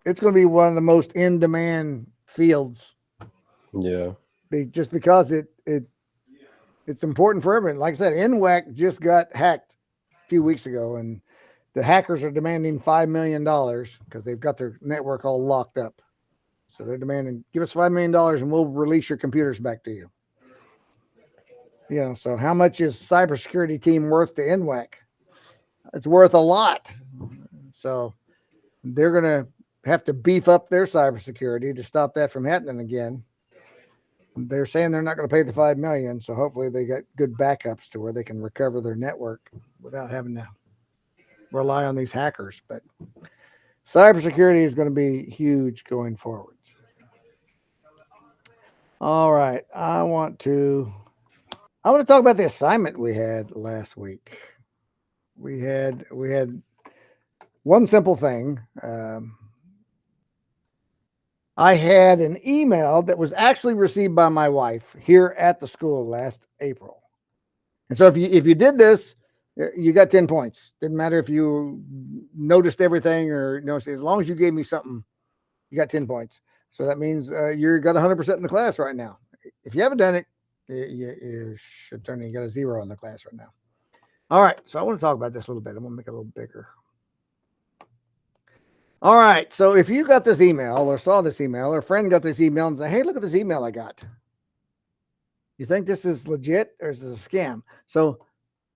It's going to be one of the most in-demand fields. Yeah. Just because it's important for everyone. Like I said, NWAC just got hacked a few weeks ago, and the hackers are demanding $5 million because they've got their network all locked up. So they're demanding, give us $5 million and we'll release your computers back to you. So how much is cybersecurity team worth to NWAC? It's worth a lot. So they're going to have to beef up their cybersecurity to stop that from happening again. They're saying they're not going to pay the $5 million, so hopefully they got good backups to where they can recover their network without having to rely on these hackers. But cybersecurity is going to be huge going forward. All right, I want to talk about the assignment we had last week. We had one simple thing. I had an email that was actually received by my wife here at the school last April. And so if you did this, you got 10 points. Didn't matter if you noticed everything or as long as you gave me something, you got 10 points. So that means you got 100% in the class right now. If you haven't done it, you should you got a 0 in the class right now. All right. So I want to talk about this a little bit. I'm going to make it a little bigger. All right. So if you got this email or saw this email or a friend got this email and said, hey, look at this email I got. You think this is legit or is this a scam? So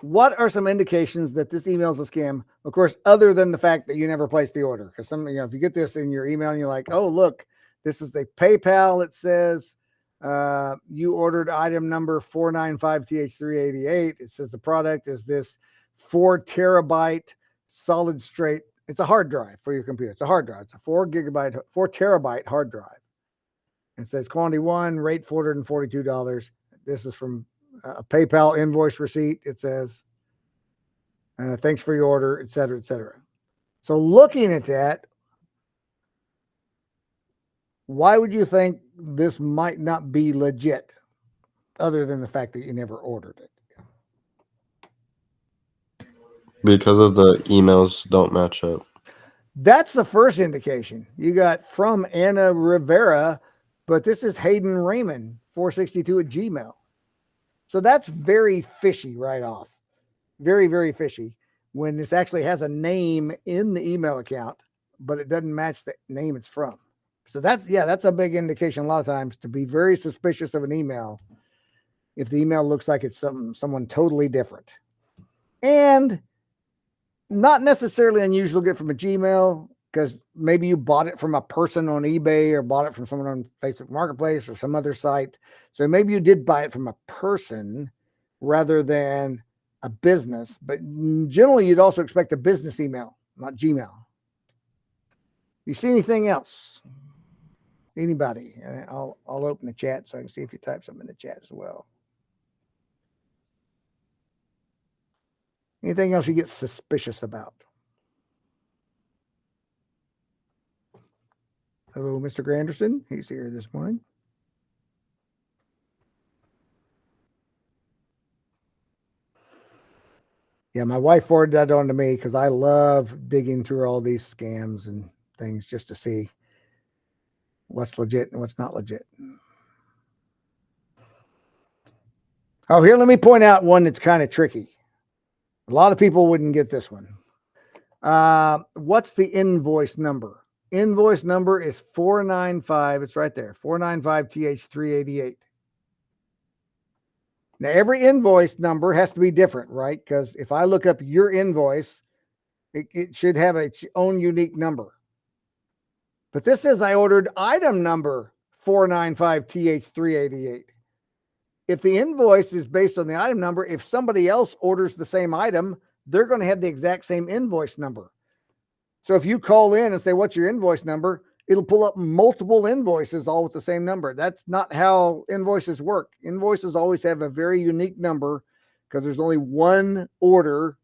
what are some indications that this email is a scam? Of course, other than the fact that you never placed the order. Because if you get this in your email and you're like, oh, look, this is the PayPal. It says you ordered item number 495TH388. It says the product is this 4 terabyte solid state. It's a hard drive for your computer. It's a hard drive. It's a 4 terabyte hard drive. It says quantity 1, rate $442. This is from a PayPal invoice receipt. It says, thanks for your order, et cetera, et cetera. So looking at that, why would you think this might not be legit other than the fact that you never ordered it? Because of the emails don't match up. That's the first indication. You got from Anna Rivera, but this is Hayden Raymond, 462 at Gmail. So that's very fishy right off. Very, very fishy when this actually has a name in the email account, but it doesn't match the name it's from. So that's a big indication a lot of times to be very suspicious of an email if the email looks like it's someone totally different. And not necessarily unusual to get from a Gmail because maybe you bought it from a person on eBay or bought it from someone on Facebook Marketplace or some other site. So maybe you did buy it from a person rather than a business. But generally, you'd also expect a business email, not Gmail. You see anything else? Anybody? I'll open the chat so I can see if you type something in the chat as well. Anything else you get suspicious about? Hello, Mr. Granderson. He's here this morning. Yeah, my wife forwarded that on to me because I love digging through all these scams and things just to see what's legit and what's not legit. Oh, here, let me point out one that's kind of tricky. A lot of people wouldn't get this one. What's the invoice number? Invoice number is 495. It's right there. 495TH388. Now, every invoice number has to be different, right? Because if I look up your invoice, it should have its own unique number. But this says I ordered item number 495TH388. If the invoice is based on the item number, if somebody else orders the same item, they're going to have the exact same invoice number. So if you call in and say, what's your invoice number? it'll pull up multiple invoices all with the same number. That's not how invoices work. Invoices always have a very unique number because there's only one order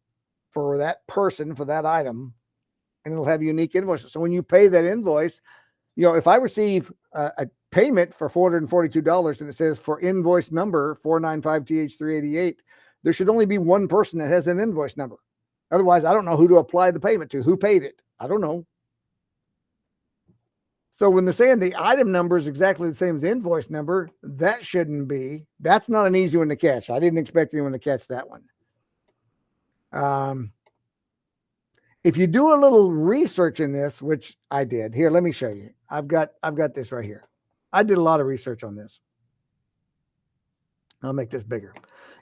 for that person, for that item, and it'll have unique invoices. So when you pay that invoice, if I receive a payment for $442 and it says for invoice number 495TH388, there should only be one person that has an invoice number. Otherwise, I don't know who to apply the payment to. Who paid it? I don't know. So when they're saying the item number is exactly the same as the invoice number, that shouldn't be. That's not an easy one to catch. I didn't expect anyone to catch that one. If you do a little research in this, which I did, here, let me show you. I've got this right here. I did a lot of research on this. I'll make this bigger.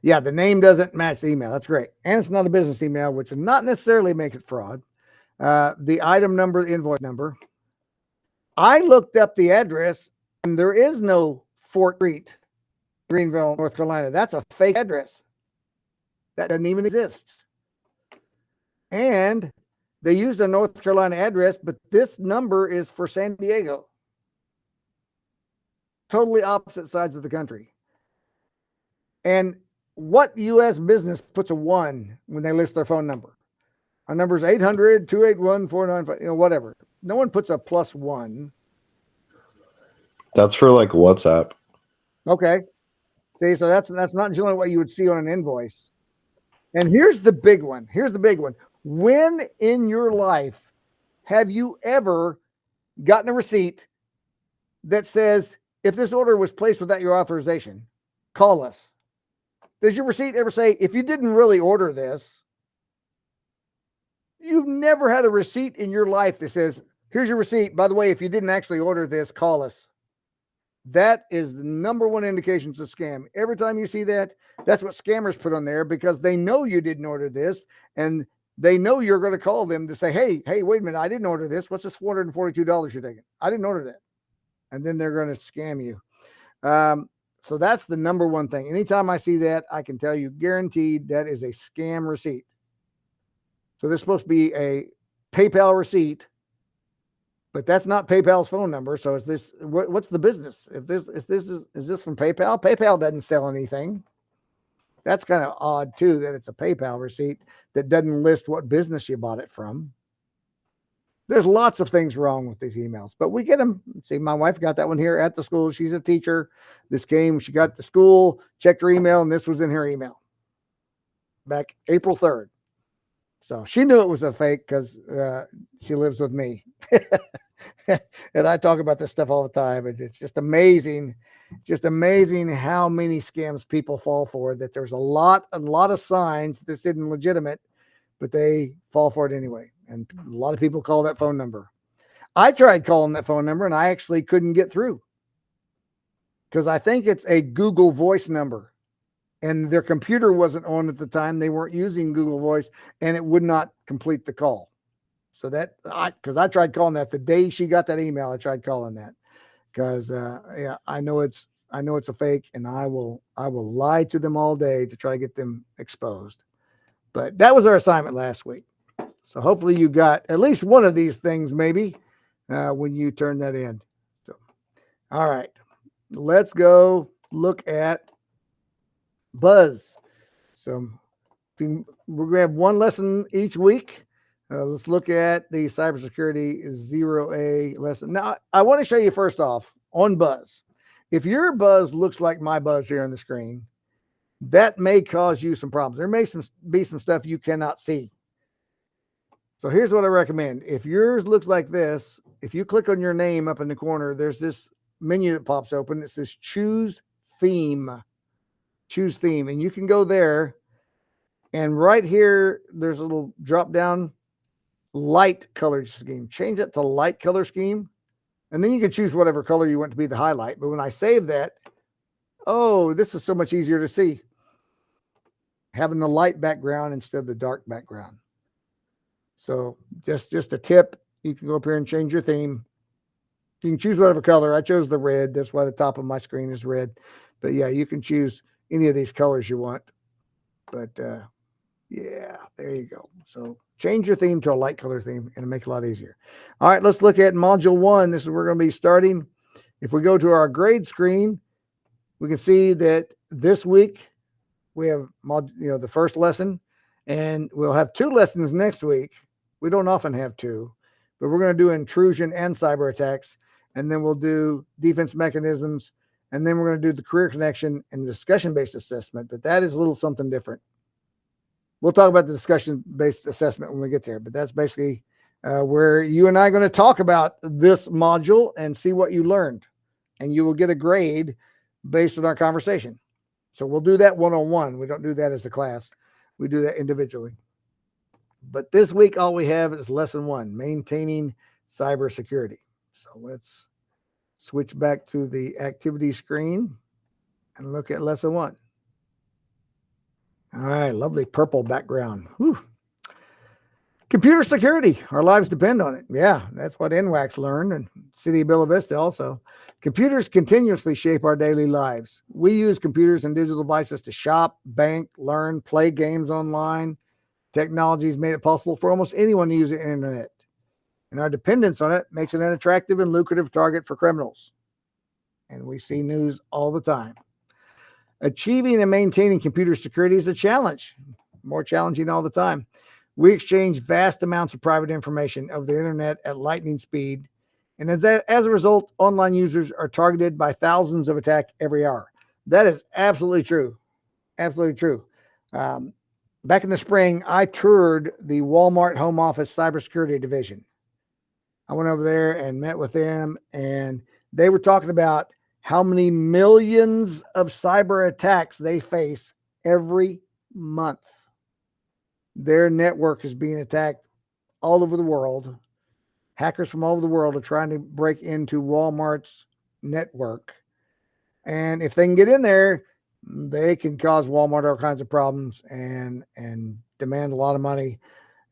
Yeah, the name doesn't match the email. That's great. And it's not a business email, which not necessarily makes it fraud. The item number, the invoice number. I looked up the address, and there is no Fort Street, Greenville, North Carolina. That's a fake address. That doesn't even exist. And they used a North Carolina address, but this number is for San Diego. Totally opposite sides of the country. And what U.S. business puts a 1 when they list their phone number? Our number is 800-281-495, whatever. No one puts a +1. That's for like WhatsApp. Okay. See, so that's not generally what you would see on an invoice. And here's the big one. When in your life have you ever gotten a receipt that says, if this order was placed without your authorization, call us? Does your receipt ever say, if you didn't really order this? You've never had a receipt in your life that says, here's your receipt. By the way, if you didn't actually order this, call us. That is the number one indication it's a scam. Every time you see that, that's what scammers put on there because they know you didn't order this and they know you're going to call them to say, hey, wait a minute, I didn't order this. What's this $442 you're taking? I didn't order that. And then they're going to scam you. So that's the number one thing. Anytime I see that, I can tell you guaranteed that is a scam receipt. So this is supposed to be a PayPal receipt, but that's not PayPal's phone number. So is this, what's the business? Is this from PayPal? PayPal doesn't sell anything. That's kind of odd too, that it's a PayPal receipt that doesn't list what business you bought it from. There's lots of things wrong with these emails, but we get them. See, my wife got that one here at the school. She's a teacher. She got to school, checked her email, and this was in her email back April 3rd. So she knew it was a fake because she lives with me. And I talk about this stuff all the time. It's just amazing how many scams people fall for, that there's a lot of signs this isn't legitimate, but they fall for it anyway. And a lot of people call that phone number. I tried calling that phone number and I actually couldn't get through because I think it's a Google Voice number and their computer wasn't on at the time. They weren't using Google Voice and it would not complete the call. So because I tried calling that the day she got that email, I tried calling that because I know it's a fake and I will lie to them all day to try to get them exposed. But that was our assignment last week. So hopefully you got at least one of these things maybe when you turn that in. So, all right, let's go look at Buzz. So we're going to have one lesson each week. Let's look at the Cybersecurity 0A lesson. Now, I want to show you first off on Buzz. If your Buzz looks like my Buzz here on the screen, that may cause you some problems. There may be some stuff you cannot see. So here's what I recommend. If yours looks like this, if you click on your name up in the corner, there's this menu that pops open. It says choose theme. Choose theme. And you can go there. And right here, there's a little drop down light color scheme. Change it to light color scheme. And then you can choose whatever color you want to be the highlight. But when I save that, oh, this is so much easier to see. Having the light background instead of the dark background. So just a tip, you can go up here and change your theme. You can choose whatever color. I chose the red. That's why the top of my screen is red. But yeah, you can choose any of these colors you want. But Yeah, there you go. So change your theme to a light color theme and it'll make it a lot easier. All right, let's look at module 1. This is where we're going to be starting. If we go to our grade screen, we can see that this week we have the first lesson, and we'll have 2 lessons next week. We don't often have 2, but we're going to do intrusion and cyber attacks, and then we'll do defense mechanisms, and then we're going to do the career connection and discussion-based assessment, but that is a little something different. We'll talk about the discussion-based assessment when we get there, but that's basically where you and I are going to talk about this module and see what you learned, and you will get a grade based on our conversation. So we'll do that one-on-one. We don't do that as a class. We do that individually. But this week, all we have is lesson 1, maintaining cybersecurity. So let's switch back to the activity screen and look at lesson 1. All right, lovely purple background. Whew. Computer security. Our lives depend on it. Yeah, that's what NWACS learned, and City of Bella Vista also. Computers continuously shape our daily lives. We use computers and digital devices to shop, bank, learn, play games online. Technology has made it possible for almost anyone to use the internet. And our dependence on it makes it an attractive and lucrative target for criminals. And we see news all the time. Achieving and maintaining computer security is a challenge, more challenging all the time. We exchange vast amounts of private information over the internet at lightning speed. And as a result, online users are targeted by thousands of attacks every hour. That is absolutely true. Absolutely true. Back in the spring, I toured the Walmart home office cybersecurity division. I went over there and met with them, and they were talking about how many millions of cyber attacks they face every month. Their network is being attacked all over the world. Hackers from all over the world are trying to break into Walmart's network. And if they can get in there, they can cause Walmart all kinds of problems and demand a lot of money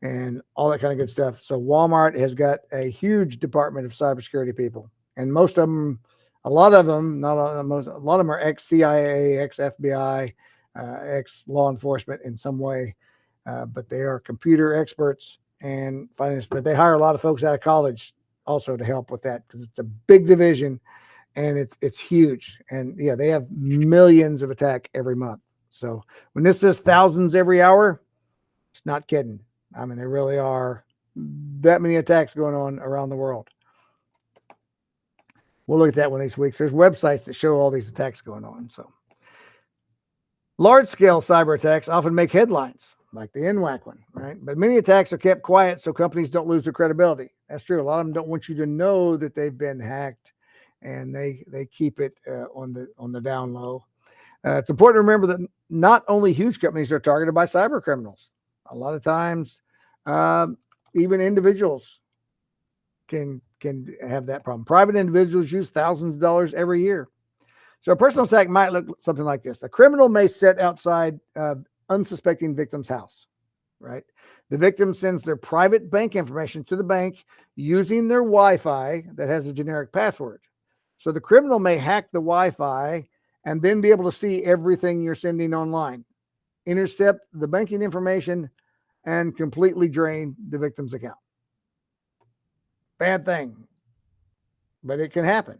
and all that kind of good stuff. So Walmart has got a huge department of cybersecurity people. And most of them, a lot of them are ex-CIA, ex-FBI, ex-law enforcement in some way. But they are computer experts and finance, but they hire a lot of folks out of college also to help with that because it's a big division and it's huge. And yeah, they have millions of attacks every month. So when this says thousands every hour, it's not kidding. I mean, there really are that many attacks going on around the world. We'll look at that one these weeks. There's websites that show all these attacks going on. So large-scale cyber attacks often make headlines, like the NWAC one, right? But many attacks are kept quiet so companies don't lose their credibility. That's true. A lot of them don't want you to know that they've been hacked, and they keep it on the down low. It's important to remember that not only huge companies are targeted by cyber criminals. A lot of times, even individuals can have that problem. Private individuals use thousands of dollars every year. So a personal attack might look something like this. A criminal may sit outside unsuspecting victim's house, right? The victim sends their private bank information to the bank using their Wi-Fi that has a generic password. So the criminal may hack the Wi-Fi and then be able to see everything you're sending online, intercept the banking information, and completely drain the victim's account. Bad thing, but it can happen.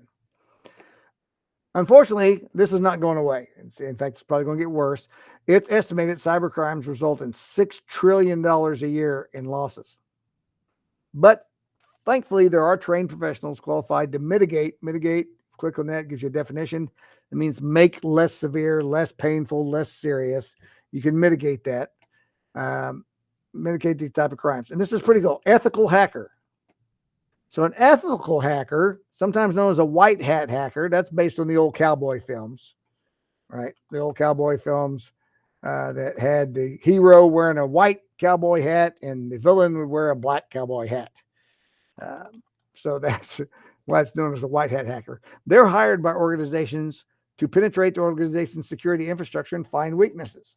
Unfortunately, this is not going away. In fact, it's probably going to get worse. It's estimated cyber crimes result in $6 trillion a year in losses. But thankfully, there are trained professionals qualified to mitigate. Click on that, gives you a definition. It means make less severe, less painful, less serious. You can mitigate that. Mitigate these type of crimes. And this is pretty cool. Ethical hacker. So an ethical hacker, sometimes known as a white hat hacker, that's based on the old cowboy films, right? The old cowboy films that had the hero wearing a white cowboy hat and the villain would wear a black cowboy hat. So that's why it's known as a white hat hacker. They're hired by organizations to penetrate the organization's security infrastructure and find weaknesses.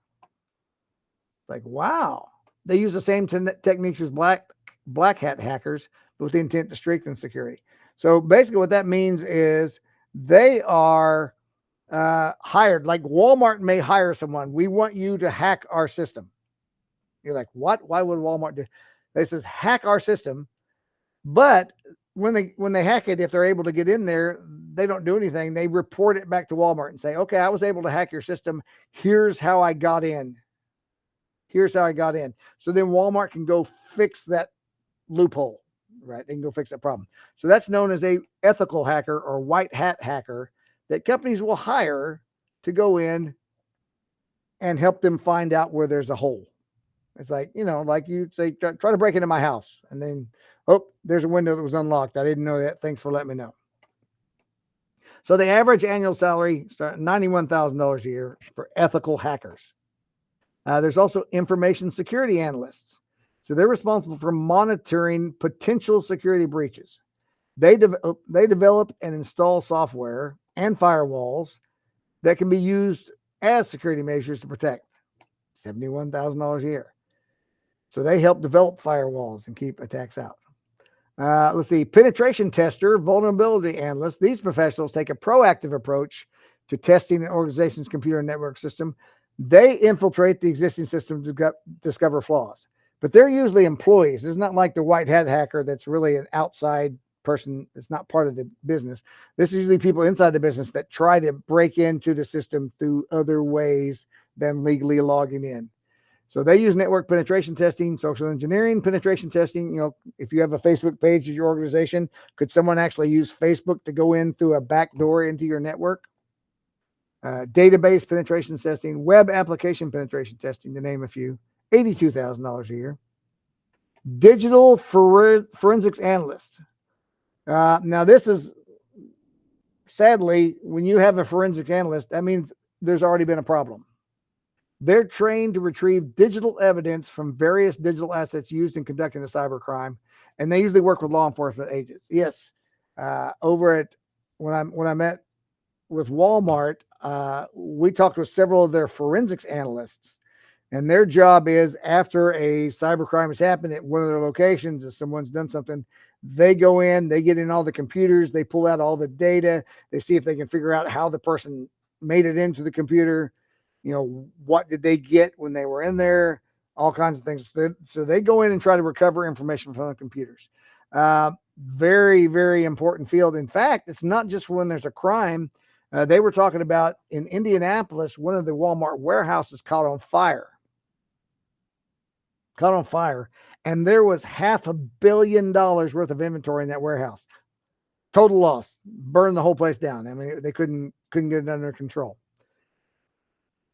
Like, wow. They use the same techniques as black hat hackers, but with the intent to strengthen security. So basically what that means is they are hired, like Walmart may hire someone. We want you to hack our system. You're like, what? Why would Walmart do? They says hack our system, but when they hack it, if they're able to get in there, they don't do anything. They report it back to Walmart and say, okay, I was able to hack your system. Here's how I got in. Here's how I got in. So then Walmart can go fix that loophole, right? They can go fix that problem. So that's known as a ethical hacker or white hat hacker that companies will hire to go in and help them find out where there's a hole. It's like, like you say, try to break into my house. And then, oh, there's a window that was unlocked. I didn't know that. Thanks for letting me know. So the average annual salary starts at $91,000 a year for ethical hackers. There's also information security analysts. So they're responsible for monitoring potential security breaches. They develop and install software and firewalls that can be used as security measures to protect. $71,000 a year. So they help develop firewalls and keep attacks out. Let's see, penetration tester, vulnerability analyst. These professionals take a proactive approach to testing an organization's computer network system. They infiltrate the existing system to discover flaws, but they're usually employees. It's not like the white hat hacker that's really an outside person. It's not part of the business. This is usually people inside the business that try to break into the system through other ways than legally logging in. So they use network penetration testing, social engineering penetration testing. If you have a Facebook page of your organization, could someone actually use Facebook to go in through a back door into your network? Database penetration testing, web application penetration testing, to name a few. $82,000 a year. Digital forensics analyst. Now, this is, sadly, when you have a forensic analyst, that means there's already been a problem. They're trained to retrieve digital evidence from various digital assets used in conducting a cybercrime, and they usually work with law enforcement agents. Yes, over at when I met with Walmart, we talked with several of their forensics analysts, and their job is after a cybercrime has happened at one of their locations, if someone's done something, they go in, they get in all the computers, they pull out all the data, they see if they can figure out how the person made it into the computer. What did they get when they were in there? All kinds of things. So they go in and try to recover information from the computers. Very, very important field. In fact, it's not just when there's a crime. They were talking about in Indianapolis, one of the Walmart warehouses caught on fire. And there was $500 million worth of inventory in that warehouse. Total loss. Burned the whole place down. I mean, they couldn't get it under control.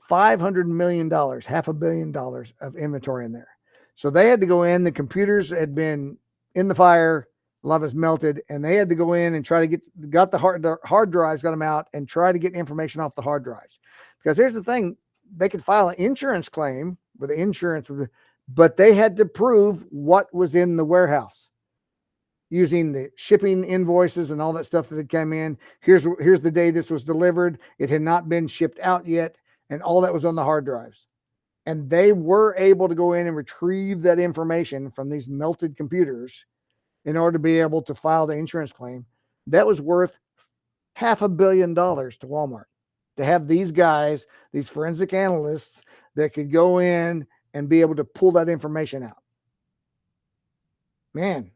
$500 million, $500 million of inventory in there. So they had to go in. The computers had been in the fire. A lot of it's melted, and they had to go in and try to got the hard drives, got them out, and try to get information off the hard drives. Because here's the thing: they could file an insurance claim with the insurance, but they had to prove what was in the warehouse using the shipping invoices and all that stuff that had come in. Here's the day this was delivered. It had not been shipped out yet. And all that was on the hard drives. And they were able to go in and retrieve that information from these melted computers in order to be able to file the insurance claim. That was worth $500 million to Walmart, to have these guys, these forensic analysts that could go in and be able to pull that information out. Man,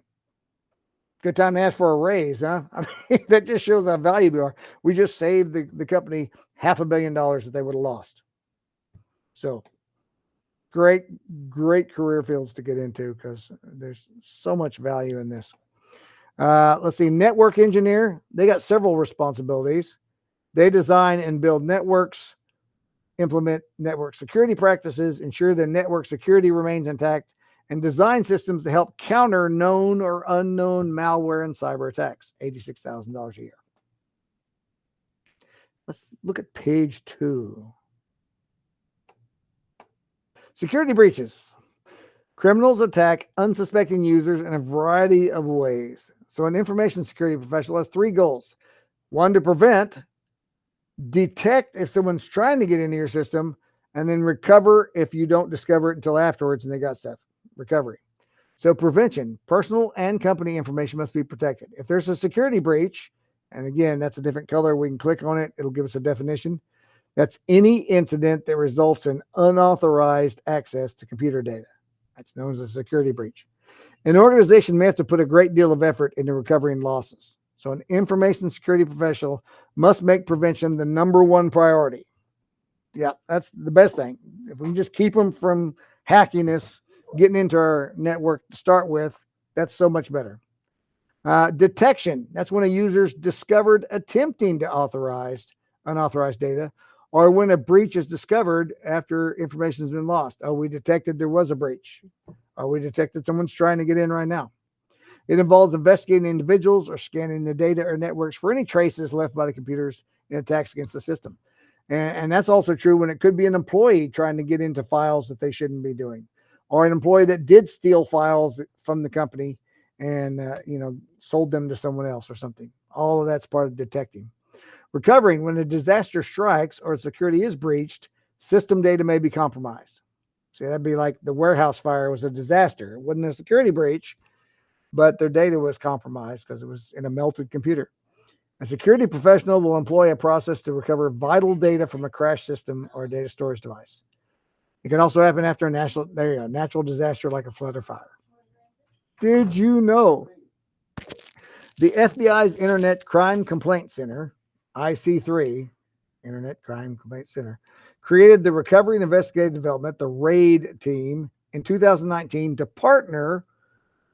good time to ask for a raise, huh? I mean, that just shows how valuable we are. We just saved the company $500 million that they would have lost. So great career fields to get into because there's so much value in this. Let's see, network engineer. They got several responsibilities. They design and build networks, implement network security practices, ensure the network security remains intact, and design systems to help counter known or unknown malware and cyber attacks. $86,000 a year. Let's look at page 2. Security breaches. Criminals attack unsuspecting users in a variety of ways. So an information security professional has 3 goals. 1, to prevent, detect if someone's trying to get into your system, and then recover if you don't discover it until afterwards and they got stuff. Recovery. So prevention, personal and company information must be protected. If there's a security breach, and again, that's a different color, we can click on it. It'll give us a definition. That's any incident that results in unauthorized access to computer data. That's known as a security breach. An organization may have to put a great deal of effort into recovering losses. So an information security professional must make prevention the number one priority. Yeah, that's the best thing. If we can just keep them from hacking us, getting into our network to start with, that's so much better. Detection. That's when a user's discovered attempting to unauthorized data, or when a breach is discovered after information has been lost. Oh, we detected there was a breach. Or we detected someone's trying to get in right now. It involves investigating individuals or scanning the data or networks for any traces left by the computers in attacks against the system. And that's also true when it could be an employee trying to get into files that they shouldn't be doing, or an employee that did steal files from the company and sold them to someone else or something. All of that's part of detecting. Recovering. When a disaster strikes or security is breached, system data may be compromised. See, that'd be like the warehouse fire was a disaster. It wasn't a security breach, but their data was compromised because it was in a melted computer. A security professional will employ a process to recover vital data from a crash system or a data storage device. It can also happen after a natural disaster like a flood or fire. Did you know the FBI's Internet Crime Complaint Center, IC3, Internet Crime Complaint Center, created the Recovery and Investigative Development, the RAID team, in 2019 to partner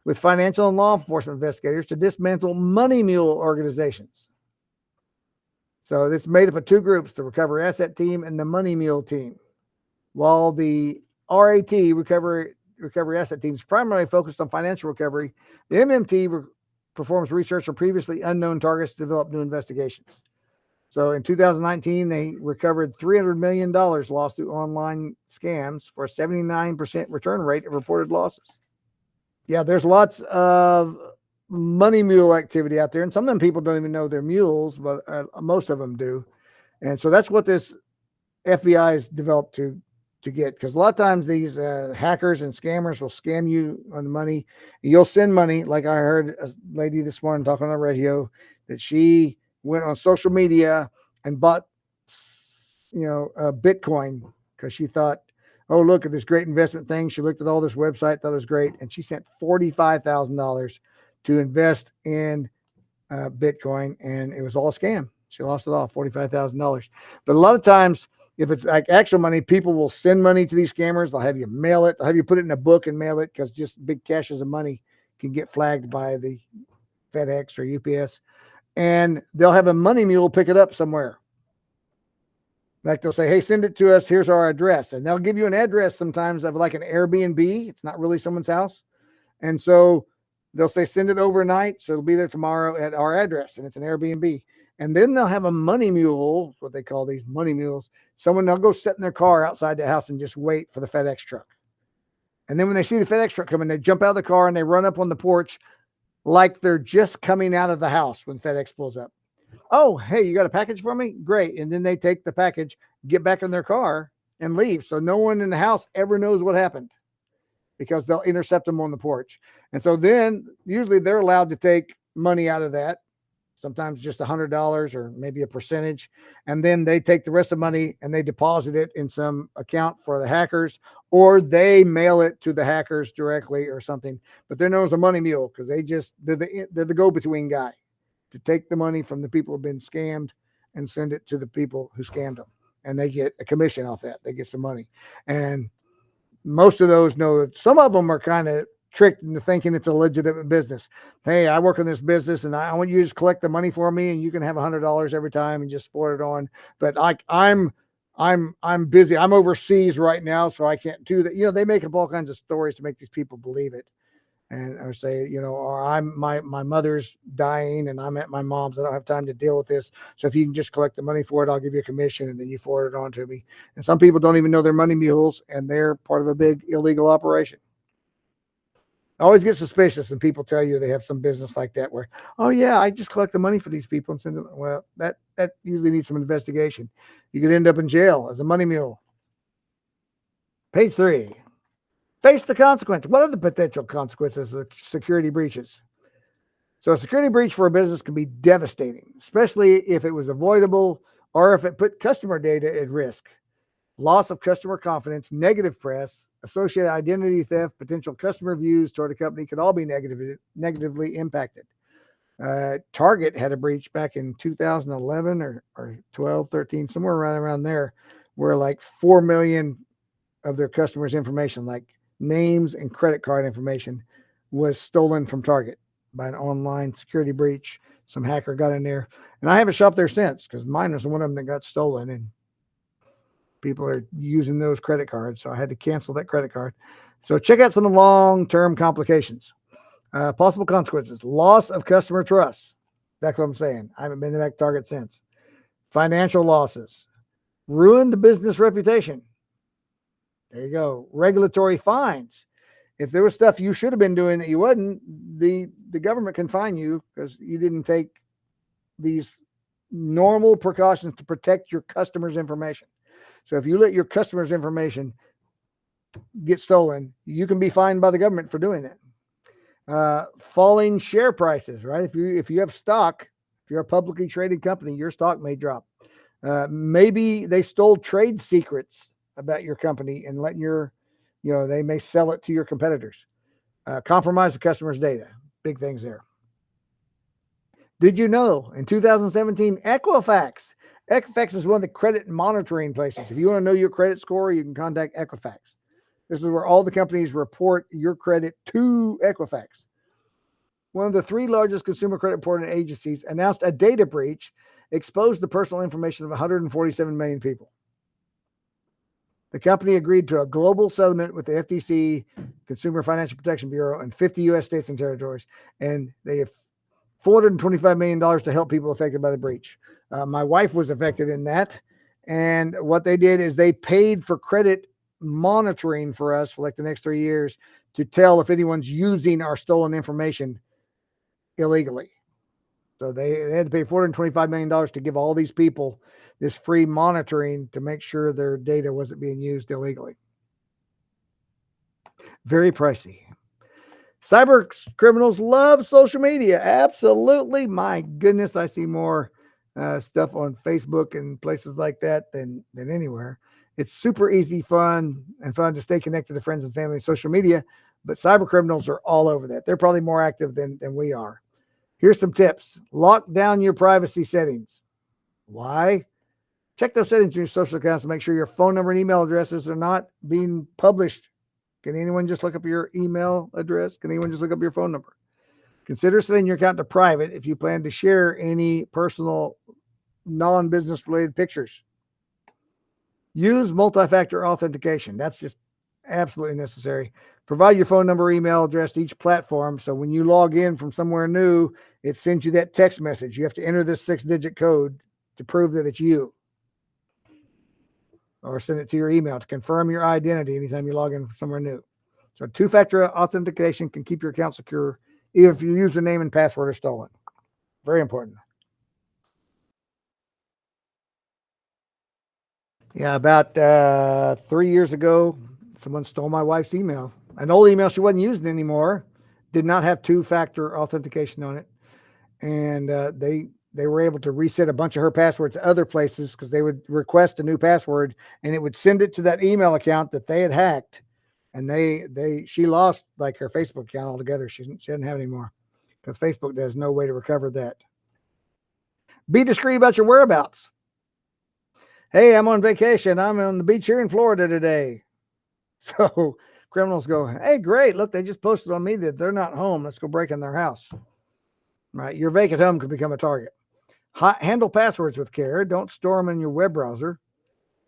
with financial and law enforcement investigators to dismantle money mule organizations. So it's made up of two groups, the Recovery Asset Team and the Money Mule Team. While the RAT, Recovery Asset Team, is primarily focused on financial recovery, the MMT performs research on previously unknown targets to develop new investigations. So in 2019, they recovered $300 million lost through online scams for a 79% return rate of reported losses. Yeah, there's lots of money mule activity out there, and some of them people don't even know they're mules, but most of them do. And so that's what this FBI has developed to get, because a lot of times these hackers and scammers will scam you on money. You'll send money, like I heard a lady this morning talking on the radio that she went on social media and bought, Bitcoin because she thought, oh, look at this great investment thing. She looked at all this website, thought it was great, and she sent $45,000 to invest in Bitcoin, and it was all a scam. She lost it all, $45,000. But a lot of times, if it's like actual money, people will send money to these scammers. They'll have you mail it. They'll have you put it in a book and mail it, because just big caches of money can get flagged by the FedEx or UPS. And they'll have a money mule pick it up somewhere. Like they'll say, hey, send it to us. Here's our address. And they'll give you an address sometimes of like an Airbnb. It's not really someone's house. And so they'll say, send it overnight. So it'll be there tomorrow at our address. And it's an Airbnb. And then they'll have a money mule, what they call these money mules. They'll go sit in their car outside the house and just wait for the FedEx truck. And then when they see the FedEx truck coming, they jump out of the car and they run up on the porch like they're just coming out of the house when FedEx pulls up. Oh, hey, you got a package for me? Great. And then they take the package, get back in their car, and leave. So no one in the house ever knows what happened, because they'll intercept them on the porch. And so then usually they're allowed to take money out of that, sometimes just $100 or maybe a percentage. And then they take the rest of the money and they deposit it in some account for the hackers, or they mail it to the hackers directly or something. But they're known as a money mule because they're the go-between guy to take the money from the people who've been scammed and send it to the people who scammed them. And they get a commission off that. They get some money. And most of those know that some of them are kind of tricked into thinking it's a legitimate business. Hey, I work in this business and I want you to just collect the money for me, and you can have $100 every time and just forward it on. But I'm busy. I'm overseas right now, so I can't do that. They make up all kinds of stories to make these people believe it. And or say, or my mother's dying and I'm at my mom's. I don't have time to deal with this. So if you can just collect the money for it, I'll give you a commission, and then you forward it on to me. And some people don't even know they're money mules, and they're part of a big illegal operation. I always get suspicious when people tell you they have some business like that where, oh yeah, I just collect the money for these people and send them. Well, that usually needs some investigation. You could end up in jail as a money mule. Page 3. Face the consequence. What are the potential consequences of security breaches? So a security breach for a business can be devastating, especially if it was avoidable or if it put customer data at risk. loss of customer confidence, negative press, associated identity theft, potential customer views toward a company could all be negatively impacted. Target had a breach back in 2011 or 12, 13, somewhere around there, where like 4 million of their customers' information, like names and credit card information, was stolen from Target by an online security breach. Some hacker got in there, and I haven't shopped there since because mine was one of them that got stolen, and people are using those credit cards, so I had to cancel that credit card. So check out some long-term complications. Possible consequences: loss of customer trust. That's what I'm saying. I haven't been to that Target since. Financial losses, ruined business reputation. There you go. Regulatory fines. If there was stuff you should have been doing that you wasn't, the government can fine you because you didn't take these normal precautions to protect your customers' information. So if you let your customers' information get stolen, you can be fined by the government for doing that. Falling share prices, right? If you have stock, if you're a publicly traded company, your stock may drop. Maybe they stole trade secrets about your company and they may sell it to your competitors. Compromise the customer's data. Big things there. Did you know in 2017, Equifax is one of the credit monitoring places. If you want to know your credit score, you can contact Equifax. This is where all the companies report your credit to Equifax. One of the 3 largest consumer credit reporting agencies announced a data breach exposed the personal information of 147 million people. The company agreed to a global settlement with the FTC, Consumer Financial Protection Bureau, and 50 U.S. states and territories, and they have $425 million to help people affected by the breach. My wife was affected in that, and what they did is they paid for credit monitoring for us for like the next 3 years to tell if anyone's using our stolen information illegally. So they had to pay $425 million to give all these people this free monitoring to make sure their data wasn't being used illegally. Very pricey. Cyber criminals love social media. Absolutely. My goodness, I see more stuff on Facebook and places like that than anywhere. It's super easy, fun to stay connected to friends and family on social media, but cyber criminals are all over that. They're probably more active than we are. Here's some tips. Lock down your privacy settings. Why? Check those settings in your social accounts to make sure your phone number and email addresses are not being published. Can anyone just look up your email address? Can anyone just look up your phone number? Consider setting your account to private if you plan to share any personal, non-business related pictures. Use multi-factor authentication. That's just absolutely necessary. Provide your phone number, email address to each platform, so when you log in from somewhere new, it sends you that text message. You have to enter this 6-digit code to prove that it's you, or send it to your email to confirm your identity anytime you log in from somewhere new. So 2-factor authentication can keep your account secure even if your username and password are stolen. Very important. Yeah, about 3 years ago, someone stole my wife's email. An old email she wasn't using anymore, did not have 2-factor authentication on it. And they were able to reset a bunch of her passwords to other places because they would request a new password and it would send it to that email account that they had hacked. And she lost like her Facebook account altogether. She doesn't have it anymore because Facebook has no way to recover that. Be discreet about your whereabouts. Hey, I'm on vacation. I'm on the beach here in Florida today. So criminals go, hey, great. Look, they just posted on me that they're not home. Let's go break in their house. Right? Your vacant home could become a target. Handle passwords with care. Don't store them in your web browser.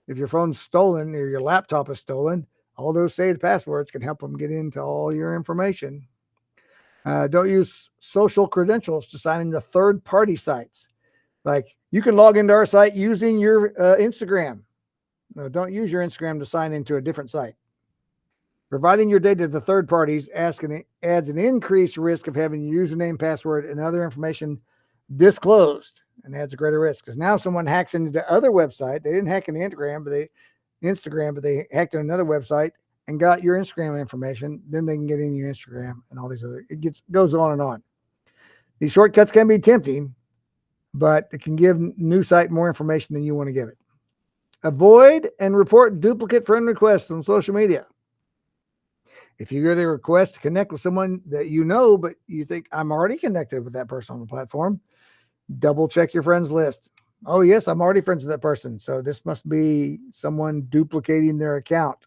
If your phone's stolen or your laptop is stolen, all those saved passwords can help them get into all your information. Don't use social credentials to sign into third-party sites. Like you can log into our site using your Instagram. No, don't use your Instagram to sign into a different site. Providing your data to third parties adds an increased risk of having your username, password, and other information disclosed, and adds a greater risk. Because now if someone hacks into the other website, they didn't hack into Instagram, but they hacked in another website and got your Instagram information, then they can get in your Instagram and all these other, goes on and on. These shortcuts can be tempting, but it can give new site more information than you want to give it. Avoid and report duplicate friend requests on social media. If you get a request to connect with someone that you know, but you think I'm already connected with that person on the platform, double check your friends list. Oh, yes, I'm already friends with that person. So this must be someone duplicating their account.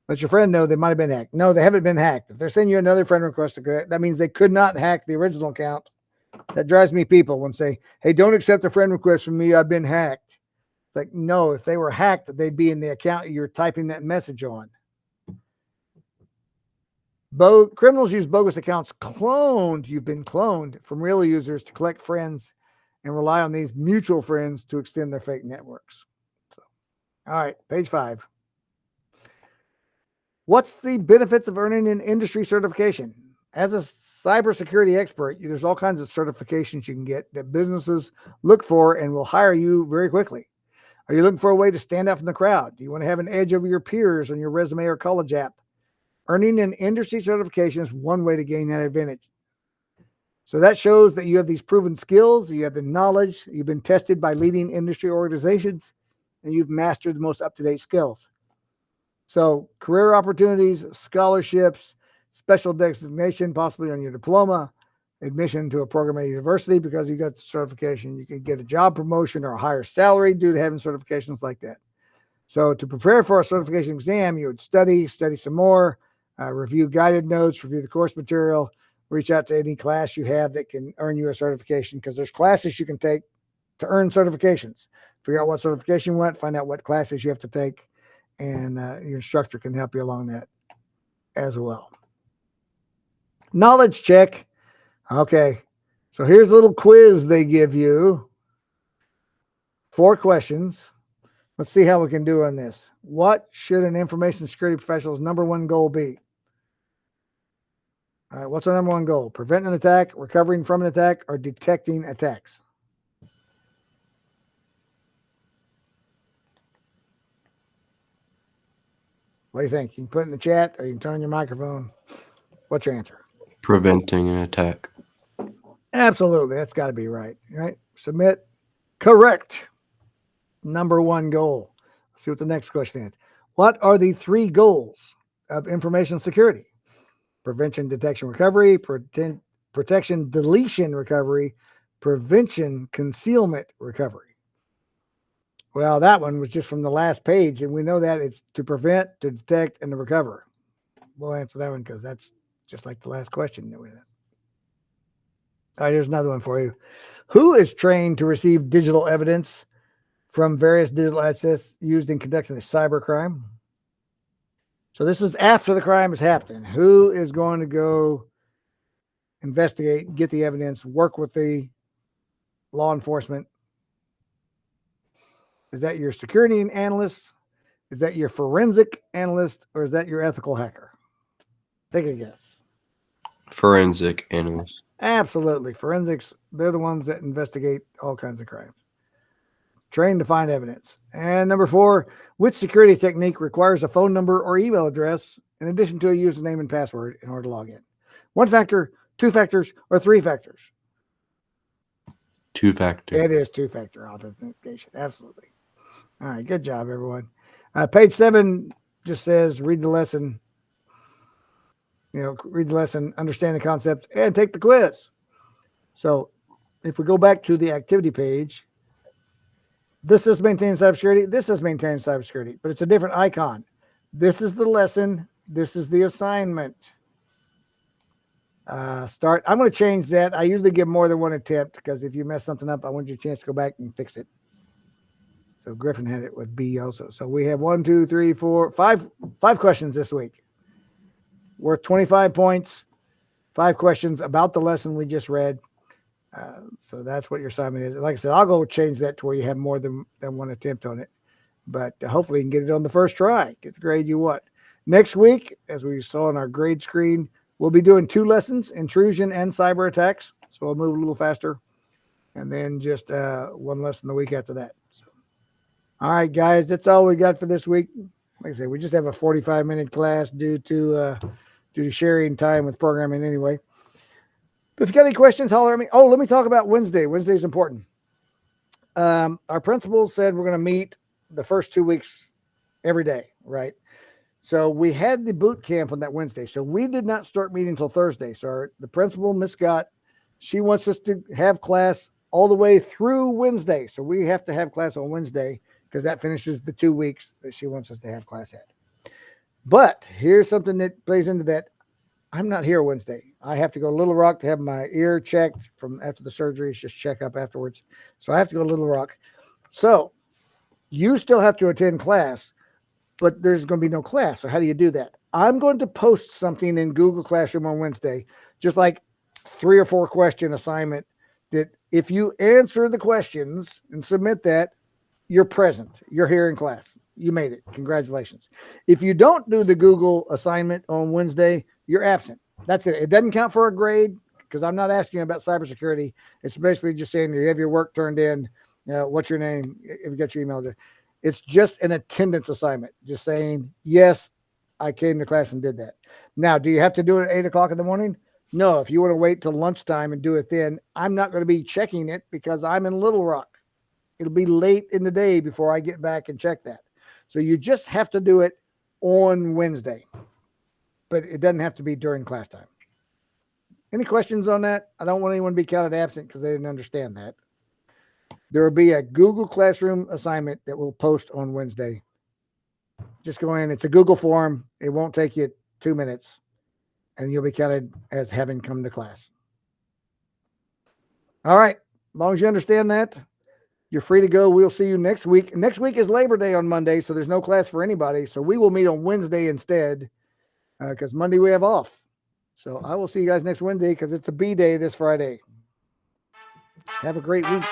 Let your friend know they might have been hacked. No, they haven't been hacked. If they're sending you another friend request, that means they could not hack the original account. That drives me people when say, hey, don't accept a friend request from me. I've been hacked. It's like, no, if they were hacked, they'd be in the account you're typing that message on. Criminals use bogus accounts cloned. You've been cloned from real users to collect friends and rely on these mutual friends to extend their fake networks. So, all right, page 5. What's the benefits of earning an industry certification? As a cybersecurity expert, there's all kinds of certifications you can get that businesses look for and will hire you very quickly. Are you looking for a way to stand out from the crowd? Do you want to have an edge over your peers on your resume or college app? Earning an industry certification is one way to gain that advantage. So that shows that you have these proven skills, you have the knowledge, you've been tested by leading industry organizations, and you've mastered the most up-to-date skills. So career opportunities, scholarships, special designation, possibly on your diploma, admission to a program at a university because you got the certification. You could get a job promotion or a higher salary due to having certifications like that. So to prepare for a certification exam, you would study some more, review guided notes, review the course material, reach out to any class you have that can earn you a certification because there's classes you can take to earn certifications. Figure out what certification you want, find out what classes you have to take, and your instructor can help you along that as well. Knowledge check. Okay, so here's a little quiz they give you. 4 questions. Let's see how we can do on this. What should an information security professional's number one goal be? All right, what's our number one goal? Preventing an attack, recovering from an attack, or detecting attacks? What do you think? You can put it in the chat or you can turn on your microphone. What's your answer? Preventing an attack. Absolutely. That's got to be right. Right? Submit. Correct. Number one goal. Let's see what the next question is. What are the 3 goals of information security? Prevention, detection, recovery, protection, deletion, recovery, prevention, concealment, recovery. Well, that one was just from the last page, and we know that it's to prevent, to detect, and to recover. We'll answer that one because that's just like the last question that we had. All right, here's another one for you. Who is trained to receive digital evidence from various digital assets used in conducting a cybercrime? So this is after the crime has happened. Who is going to go investigate, get the evidence, work with the law enforcement? Is that your security analyst? Is that your forensic analyst? Or is that your ethical hacker? Take a guess. Forensic analyst. Absolutely. Forensics, they're the ones that investigate all kinds of crimes. Trained to find evidence. And number 4, which security technique requires a phone number or email address in addition to a username and password in order to log in? 1 factor, 2 factors, or 3 factors? 2 factor. It is 2-factor authentication. Absolutely. All right. Good job, everyone. Page 7 just says read the lesson. Read the lesson, understand the concepts, and take the quiz. So if we go back to the activity page, this is maintaining cybersecurity. This is maintaining cybersecurity, but it's a different icon. This is the lesson. This is the assignment. Start. I'm going to change that. I usually give more than 1 attempt because if you mess something up, I want you a chance to go back and fix it. So Griffin had it with B also. So we have 1, 2, 3, 4, 5 questions this week. Worth 25 points. 5 questions about the lesson we just read. So that's what your assignment is. Like I said, I'll go change that to where you have more than 1 attempt on it. But hopefully you can get it on the first try. Get the grade you want. Next week, as we saw on our grade screen, we'll be doing 2 lessons, intrusion and cyber attacks. So we'll move a little faster. And then just 1 lesson the week after that. So, all right, guys, that's all we got for this week. Like I said, we just have a 45-minute class due to sharing time with programming anyway. But if you got any questions, holler at me. Oh, let me talk about Wednesday. Wednesday is important. Our principal said we're going to meet the first 2 weeks every day, right? So we had the boot camp on that Wednesday. So we did not start meeting until Thursday. So the principal, Miss Scott, she wants us to have class all the way through Wednesday. So we have to have class on Wednesday because that finishes the 2 weeks that she wants us to have class at. But here's something that plays into that. I'm not here Wednesday. I have to go to Little Rock to have my ear checked from after the surgery. It's just check up afterwards. So I have to go to Little Rock. So you still have to attend class, but there's going to be no class. So how do you do that? I'm going to post something in Google Classroom on Wednesday, just like 3 or 4 question assignment that if you answer the questions and submit that, you're present. You're here in class. You made it. Congratulations. If you don't do the Google assignment on Wednesday, you're absent. That's it. It doesn't count for a grade because I'm not asking about cybersecurity. It's basically just saying you have your work turned in. What's your name? If you got your email address. It's just an attendance assignment. Just saying, yes, I came to class and did that. Now, do you have to do it at 8 o'clock in the morning? No. If you want to wait till lunchtime and do it then, I'm not going to be checking it because I'm in Little Rock. It'll be late in the day before I get back and check that. So you just have to do it on Wednesday, but it doesn't have to be during class time. Any questions on that? I don't want anyone to be counted absent because they didn't understand that. There will be a Google Classroom assignment that we'll post on Wednesday. Just go in. It's a Google form. It won't take you 2 minutes, and you'll be counted as having come to class. All right. As long as you understand that, you're free to go. We'll see you next week. Next week is Labor Day on Monday, so there's no class for anybody. So we will meet on Wednesday instead because Monday we have off. So I will see you guys next Wednesday because it's a B day this Friday. Have a great week.